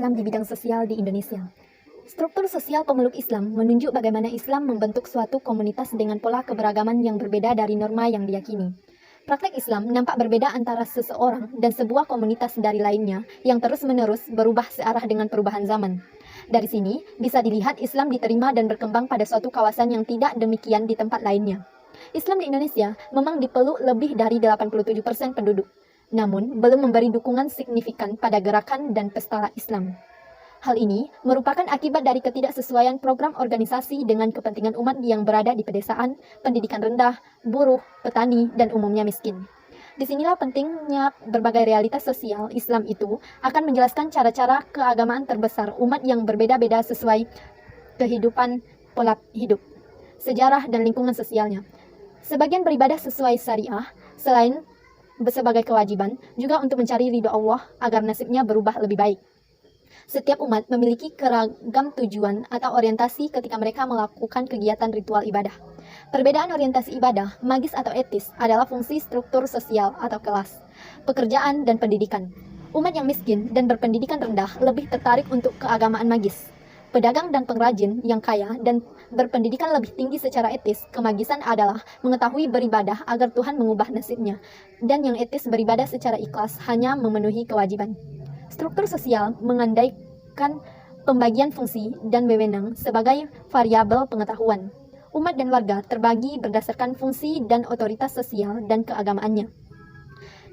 Islam di bidang sosial di Indonesia. Struktur sosial pemeluk Islam menunjuk bagaimana Islam membentuk suatu komunitas dengan pola keberagaman yang berbeda dari norma yang diyakini. Praktek Islam nampak berbeda antara seseorang dan sebuah komunitas dari lainnya yang terus-menerus berubah searah dengan perubahan zaman. Dari sini, bisa dilihat Islam diterima dan berkembang pada suatu kawasan yang tidak demikian di tempat lainnya. Islam di Indonesia memang dipeluk lebih dari 87% penduduk, namun belum memberi dukungan signifikan pada gerakan dan pesta Islam. Hal ini merupakan akibat dari ketidaksesuaian program organisasi dengan kepentingan umat yang berada di pedesaan, pendidikan rendah, buruh, petani, dan umumnya miskin. Disinilah pentingnya berbagai realitas sosial Islam itu akan menjelaskan cara-cara keagamaan terbesar umat yang berbeda-beda sesuai kehidupan pola hidup, sejarah, dan lingkungan sosialnya. Sebagian beribadah sesuai syariah, selain sebagai kewajiban, juga untuk mencari ridho Allah agar nasibnya berubah lebih baik. Setiap umat memiliki keragam tujuan atau orientasi ketika mereka melakukan kegiatan ritual ibadah. Perbedaan orientasi ibadah, magis atau etis, adalah fungsi struktur sosial atau kelas, pekerjaan, dan pendidikan. Umat yang miskin dan berpendidikan rendah lebih tertarik untuk keagamaan magis. Pedagang dan pengrajin yang kaya dan berpendidikan lebih tinggi secara etis, kemagisan adalah mengetahui beribadah agar Tuhan mengubah nasibnya, dan yang etis beribadah secara ikhlas hanya memenuhi kewajiban. Struktur sosial mengandaikan pembagian fungsi dan wewenang sebagai variabel pengetahuan. Umat dan warga terbagi berdasarkan fungsi dan otoritas sosial dan keagamaannya.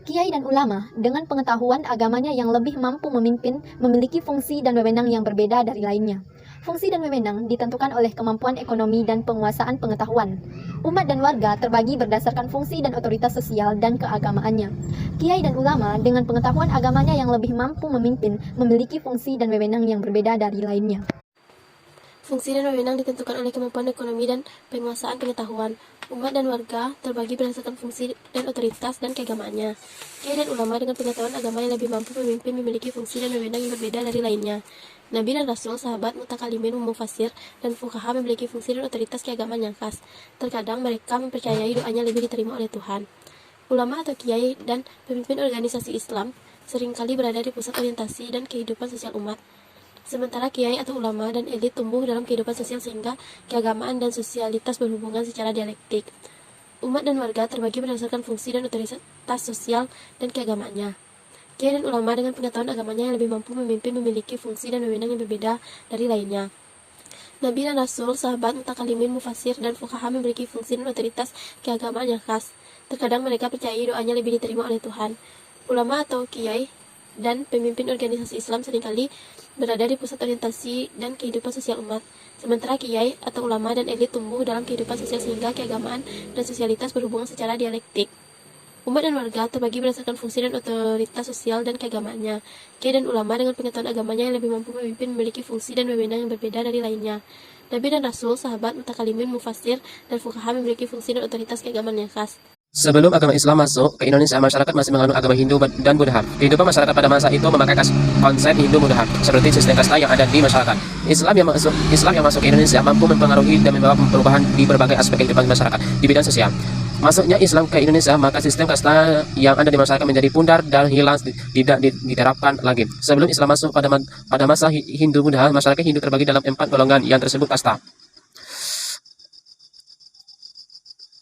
Kiai dan ulama dengan pengetahuan agamanya yang lebih mampu memimpin memiliki fungsi dan wewenang yang berbeda dari lainnya. Fungsi dan wewenang ditentukan oleh kemampuan ekonomi dan penguasaan pengetahuan. Umat dan warga terbagi berdasarkan fungsi dan otoritas sosial dan keagamaannya. Kiai dan ulama dengan pengetahuan agamanya yang lebih mampu memimpin memiliki fungsi dan wewenang yang berbeda dari lainnya. Fungsi dan wewenang ditentukan oleh kemampuan ekonomi dan penguasaan pengetahuan. Umat dan warga terbagi berdasarkan fungsi dan otoritas dan keagamaannya. Kiai dan ulama dengan pengetahuan agama yang lebih mampu memimpin memiliki fungsi dan wewenang yang berbeda dari lainnya. Nabi dan Rasul, sahabat, mutakalimin, mufasir, dan fuqaha memiliki fungsi dan otoritas keagamaan yang khas. Terkadang mereka mempercayai doanya lebih diterima oleh Tuhan. Ulama atau kiai dan pemimpin organisasi Islam seringkali berada di pusat orientasi dan kehidupan sosial umat. Sementara kiai atau ulama dan elit tumbuh dalam kehidupan sosial sehingga keagamaan dan sosialitas berhubungan secara dialektik. Umat dan warga terbagi berdasarkan fungsi dan otoritas sosial dan keagamaannya. Kiai dan ulama dengan pengetahuan agamanya yang lebih mampu memimpin memiliki fungsi dan wewenang yang berbeda dari lainnya. Nabi dan Rasul, sahabat, mutakalimin, mufasir, dan fuqaha memiliki fungsi dan otoritas keagamaan yang khas. Terkadang mereka percayai doanya lebih diterima oleh Tuhan. Ulama atau kiai dan pemimpin organisasi Islam seringkali berada di pusat orientasi dan kehidupan sosial umat. Sementara kiai atau ulama dan elit tumbuh dalam kehidupan sosial sehingga keagamaan dan sosialitas berhubungan secara dialektik. Umat dan warga terbagi berdasarkan fungsi dan otoritas sosial dan keagamaannya. Kiai dan ulama dengan pengetahuan agamanya yang lebih mampu memimpin memiliki fungsi dan wewenang yang berbeda dari lainnya. Nabi dan Rasul, sahabat, mutakalimin, mufasir, dan fuqaha memiliki fungsi dan otoritas keagamaan yang khas. Sebelum agama Islam masuk ke Indonesia, masyarakat masih menganut agama Hindu dan Buddha. Kehidupan masyarakat pada masa itu memakai konsep Hindu-Buddha, seperti sistem kasta yang ada di masyarakat. Islam yang masuk ke Indonesia mampu mempengaruhi dan membawa perubahan di berbagai aspek kehidupan masyarakat di bidang sosial. Masuknya Islam ke Indonesia, maka sistem kasta yang ada di masyarakat menjadi pudar dan hilang, tidak diterapkan lagi. Sebelum Islam masuk pada masa Hindu-Buddha, masyarakat Hindu terbagi dalam 4 golongan yang tersebut kasta.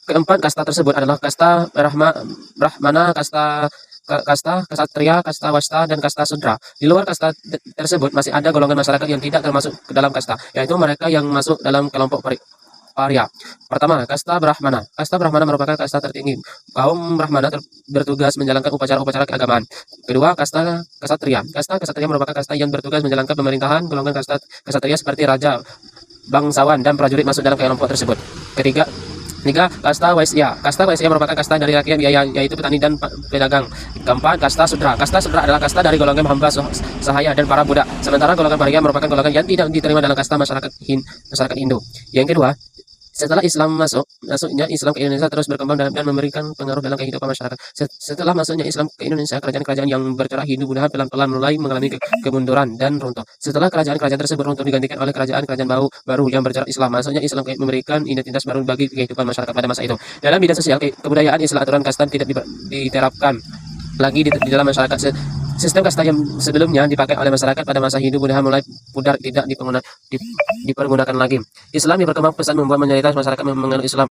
Keempat kasta tersebut adalah kasta Brahmana, kasta Ksatria, kasta Wasta, dan kasta Sudra. Di luar kasta tersebut masih ada golongan masyarakat yang tidak termasuk ke dalam kasta, yaitu mereka yang masuk dalam kelompok paria. Pertama, kasta Brahmana. Kasta Brahmana merupakan kasta tertinggi. Kaum Brahmana bertugas menjalankan upacara-upacara keagamaan. Kedua, kasta Ksatria. Kasta Ksatria merupakan kasta yang bertugas menjalankan pemerintahan. Golongan kasta Ksatria seperti raja, bangsawan, dan prajurit masuk dalam kelompok tersebut. Ketiga, kasta Waisya. Kasta Waisya merupakan kasta dari rakyat yaitu petani dan pedagang. Keempat, kasta Sudra. Kasta Sudra adalah kasta dari golongan hamba sahaya dan para budak. Sementara golongan paria merupakan golongan yang tidak diterima dalam kasta masyarakat Hindu. Yang kedua, setelah masuknya Islam ke Indonesia terus berkembang dan memberikan pengaruh dalam kehidupan masyarakat. Setelah masuknya Islam ke Indonesia, kerajaan-kerajaan yang bercorak Hindu-Buddha pelan-pelan mulai mengalami kemunduran dan runtuh. Setelah kerajaan-kerajaan tersebut runtuh digantikan oleh kerajaan-kerajaan baru yang bercorak Islam. Masuknya Islam memberikan identitas baru bagi kehidupan masyarakat pada masa itu. Dalam bidang sosial, kebudayaan Islam, aturan kasta tidak diterapkan lagi di dalam masyarakat. Sistem kasta yang sebelumnya dipakai oleh masyarakat pada masa Hindu Buddha mulai pudar, tidak dipergunakan lagi. Islam yang berkembang pesat membuat mayoritas masyarakat menganut Islam.